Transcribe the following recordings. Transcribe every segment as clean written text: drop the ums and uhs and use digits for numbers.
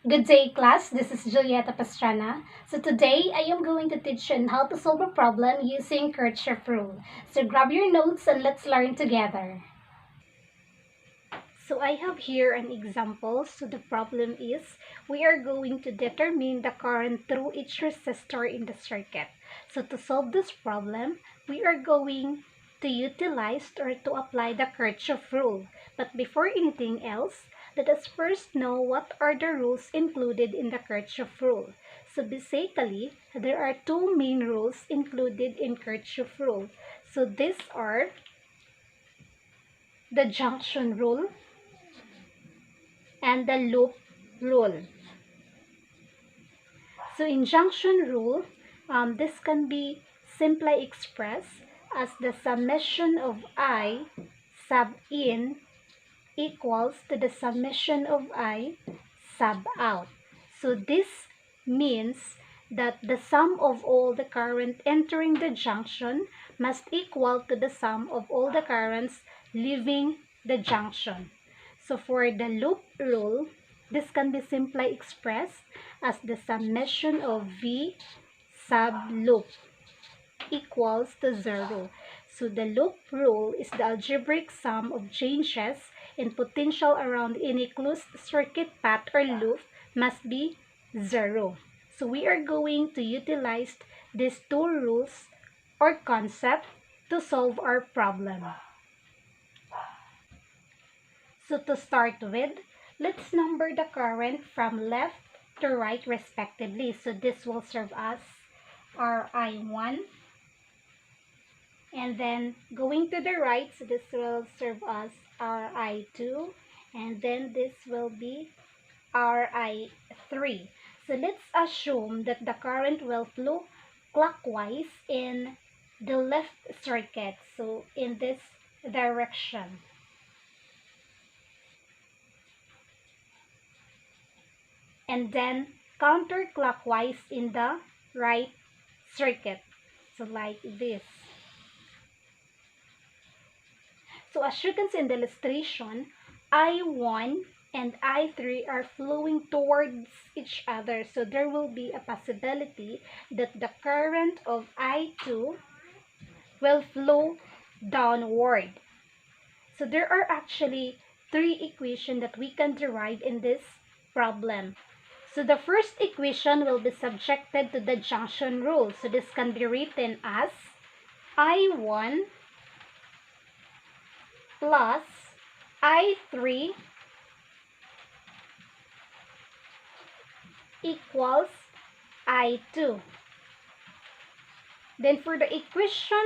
Good day, class. This is Julieta Pastrana. So today I am going to teach you on how to solve a problem using Kirchhoff rule. So grab your notes and let's learn together. So I have here an example. So the problem is we are going to determine the current through each resistor in the circuit. So to solve this problem, we are going to utilize or to apply the Kirchhoff rule. But before anything else, let us first know what are the rules included in the Kirchhoff rule. So basically, there are two main rules included in Kirchhoff rule. So these are the junction rule and the loop rule. So in junction rule, this can be simply expressed as the summation of I sub in equals to the summation of I sub out. So this means that the sum of all the current entering the junction must equal to the sum of all the currents leaving the junction. So for the loop rule, this can be simply expressed as the summation of V sub loop equals to 0. So the loop rule is the algebraic sum of changes in potential around any closed circuit path or loop must be 0. So we are going to utilize these two rules or concept to solve our problem. So to start with, let's number the current from left to right respectively. So this will serve as RI1. And then going to the right, so this will serve as RI2. And then this will be RI3. So let's assume that the current will flow clockwise in the left circuit. So in this direction. And then counterclockwise in the right circuit. So like this. So as you can see in the illustration, I1 and I3 are flowing towards each other. So there will be a possibility that the current of I2 will flow downward. So there are actually three equations that we can derive in this problem. So the first equation will be subjected to the junction rule. So this can be written as I1 plus I3 equals I2. Then for the equation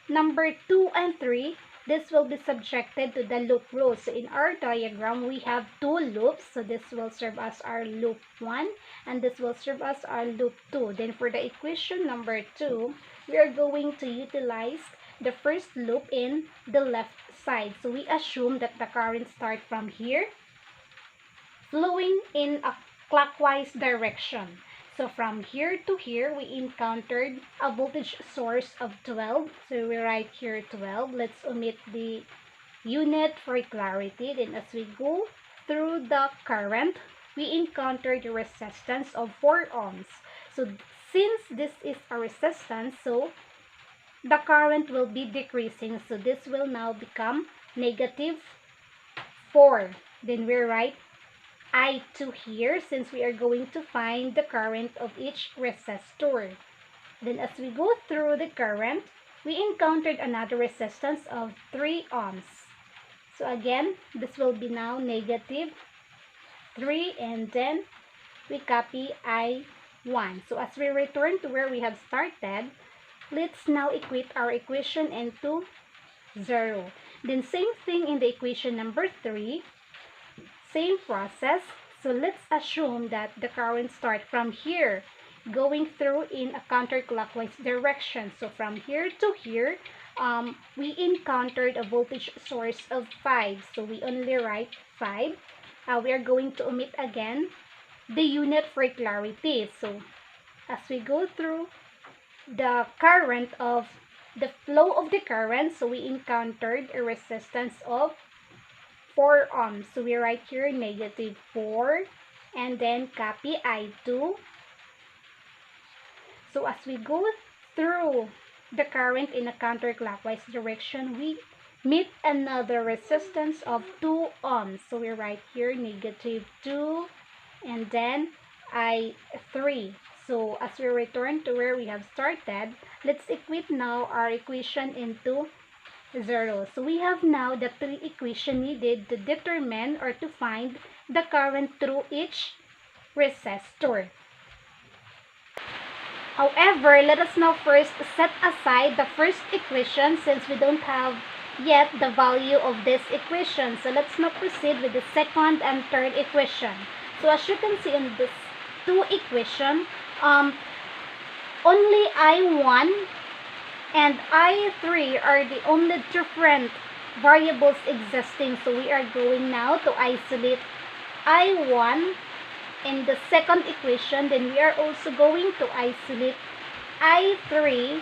number 2 and 3, this will be subjected to the loop rule. So in our diagram, we have two loops. So this will serve as our loop 1 and this will serve as our loop 2. Then for the equation number 2, we are going to utilize the first loop in the left side. So we assume that the current starts from here, flowing in a clockwise direction. So from here to here, we encountered a voltage source of 12. So we write here 12. Let's omit the unit for clarity. Then as we go through the current, we encountered a resistance of 4 ohms. So since this is a resistance, so the current will be decreasing. So this will now become negative 4. Then we write I2 here since we are going to find the current of each resistor. Then as we go through the current, we encountered another resistance of 3 ohms. So again, this will be now negative 3 and then we copy I1. So as we return to where we have started, let's now equate our equation into 0. Then same thing in the equation number 3. Same process. So let's assume that the current starts from here, going through in a counterclockwise direction. So from here to here, we encountered a voltage source of 5. So we only write 5. We are going to omit again the unit for clarity. So as we go through the current of the flow of the current, so we encountered a resistance of 4 ohms. So we write here negative 4 and then copy I2. So as we go through the current in a counterclockwise direction, we meet another resistance of 2 ohms. So we write here negative 2 and then I3. So as we return to where we have started, let's equate now our equation into 0. So we have now the 3 equations needed to determine or to find the current through each resistor. However, let us now first set aside the first equation since we don't have yet the value of this equation. So let's now proceed with the second and third equation. So as you can see in this two equation, only I1 and I3 are the only different variables existing. So we are going now to isolate I1 in the second equation. Then we are also going to isolate I3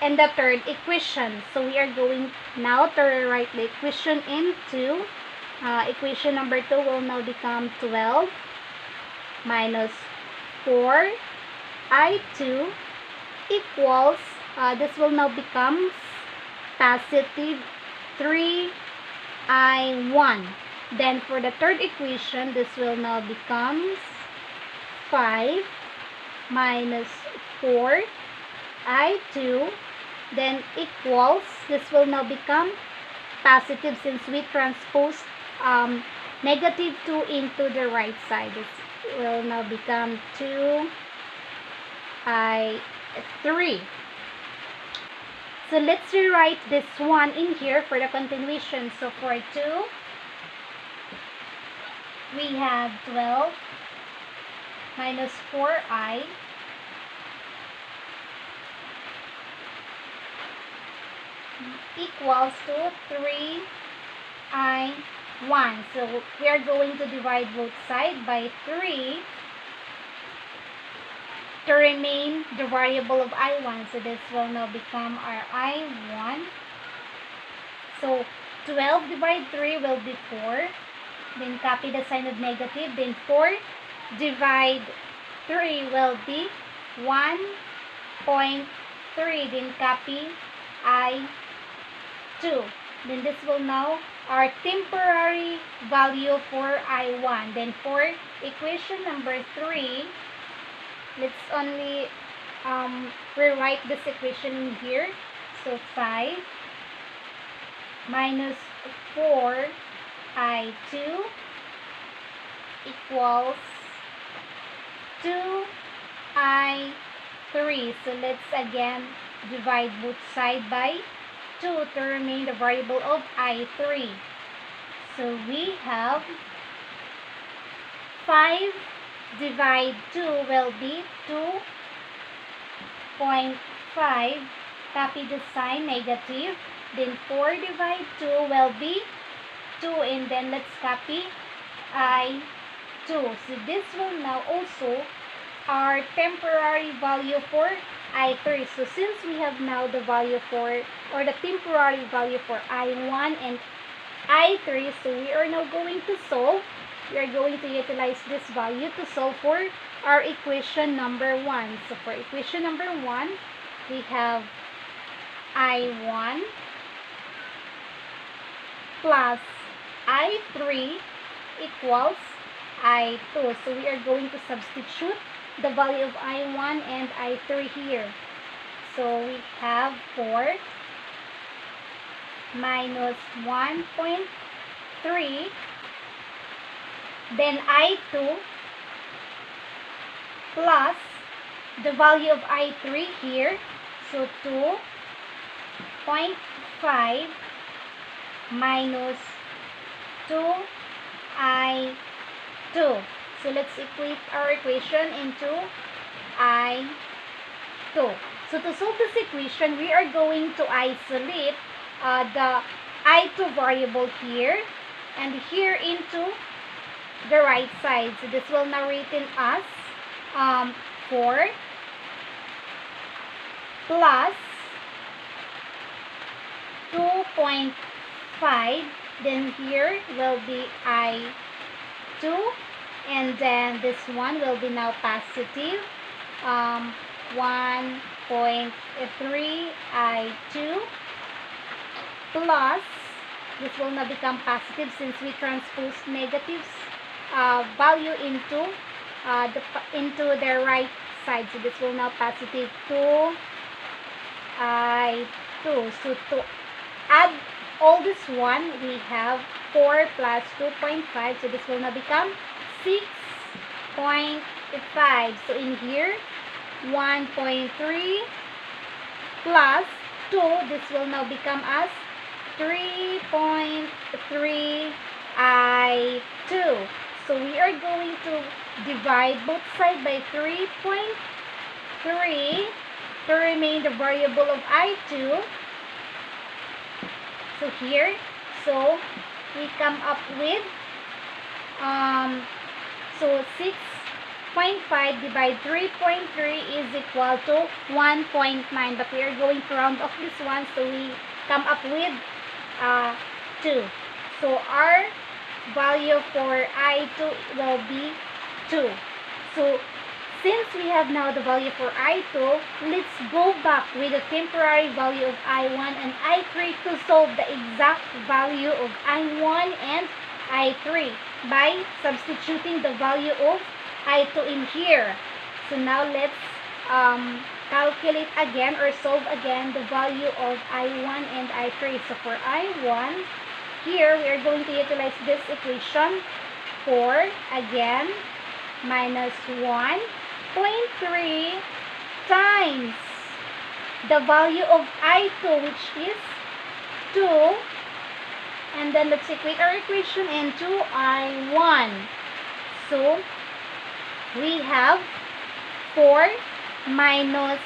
in the third equation. So we are going now to rewrite the equation into equation number 2 will now become 12 minus 4 I2 equals, this will now become positive 3 I1. Then for the third equation, this will now become 5 minus 4 I2 then equals, this will now become positive since we transpose negative 2 into the right side. This will now become 2 I3. So let's rewrite this one in here for the continuation. So for 2, we have 12 minus 4i equals to 3i1. So we are going to divide both sides by 3 to remain the variable of I1. So this will now become our I1. So 12 divided 3 will be 4. Then copy the sign of negative. Then 4 divide 3 will be 1.3. Then copy I2. Then this will now our temporary value for I1. Then for equation number 3, let's only rewrite this equation in here. So 5 minus 4 I2 equals 2 I3. So let's again divide both sides by 2 to remain the variable of I3. So we have 5 divide 2 will be 2.5. Copy the sign negative. Then 4 divide 2 will be 2, and then let's copy I2. So this will now also our temporary value for I3. So since we have now the value for, or the temporary value for I1 and I3, so we are now going to solve. We are going to utilize this value to solve for our equation number 1. So for equation number 1, we have I1 plus I3 equals I2. So we are going to substitute the value of I1 and I3 here. So we have 4 minus 1.3, then I2 plus the value of I3 here. So 2.5 minus 2i2. So let's equate our equation into I2. So to solve this equation, we are going to isolate the I2 variable here and here into the right side. So this will now written as 4 plus 2.5, Then here will be I2. And then this one will be now positive. 1.3 I2 plus, this will now become positive since we transpose negatives value into the right side. So this will now positive 2 I2. So to add all this one, we have 4 plus 2.5. So this will now become 6.5. So in here, 1.3 plus 2, this will now become as 3.3 I2. So we are going to divide both sides by 3.3 to remain the variable of I2. So here, so we come up with so 6.5 divided 3.3 is equal to 1.9, but we are going to round off this one, so we come up with 2. So our value for I2 will be 2. So since we have now the value for I2, let's go back with the temporary value of I1 and I3 to solve the exact value of I1 and I3 by substituting the value of I2 in here. So now let's calculate again or solve again the value of I1 and I3. So for I1, here we are going to utilize this equation. 4 again minus 1.3 times the value of I2, which is 2. And then let's equate our equation into I1. So we have 4 minus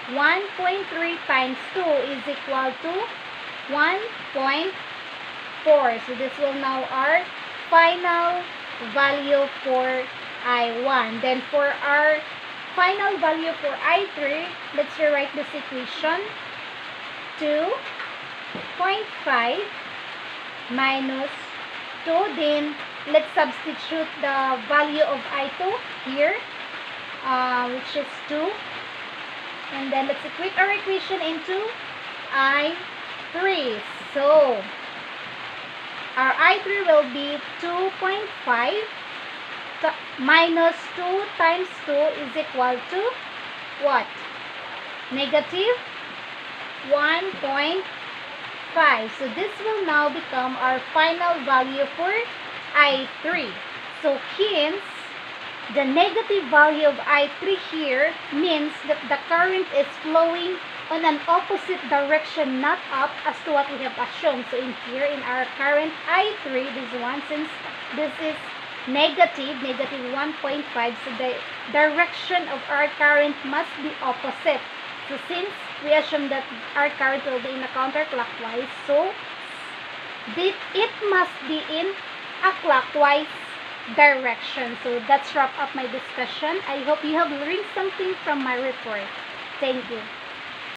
1.3 times 2 is equal to 1.4. So this will now our final value for I1. Then for our final value for I3, let's rewrite this equation. 2.5 minus 2. Then let's substitute the value of I2 here, which is 2. And then let's equate our equation into I3. So our I3 will be 2.5 minus 2 times 2 is equal to what? Negative 1.5. So this will now become our final value for I3. So hence, the negative value of I3 here means that the current is flowing on an opposite direction, not up, as to what we have assumed. So in here, in our current I3, this one, since this is negative 1.5, so the direction of our current must be opposite. So since we assume that our current will be in a counterclockwise, so it must be in a clockwise direction. So that's wrap up my discussion. I hope you have learned something from my report. Thank you.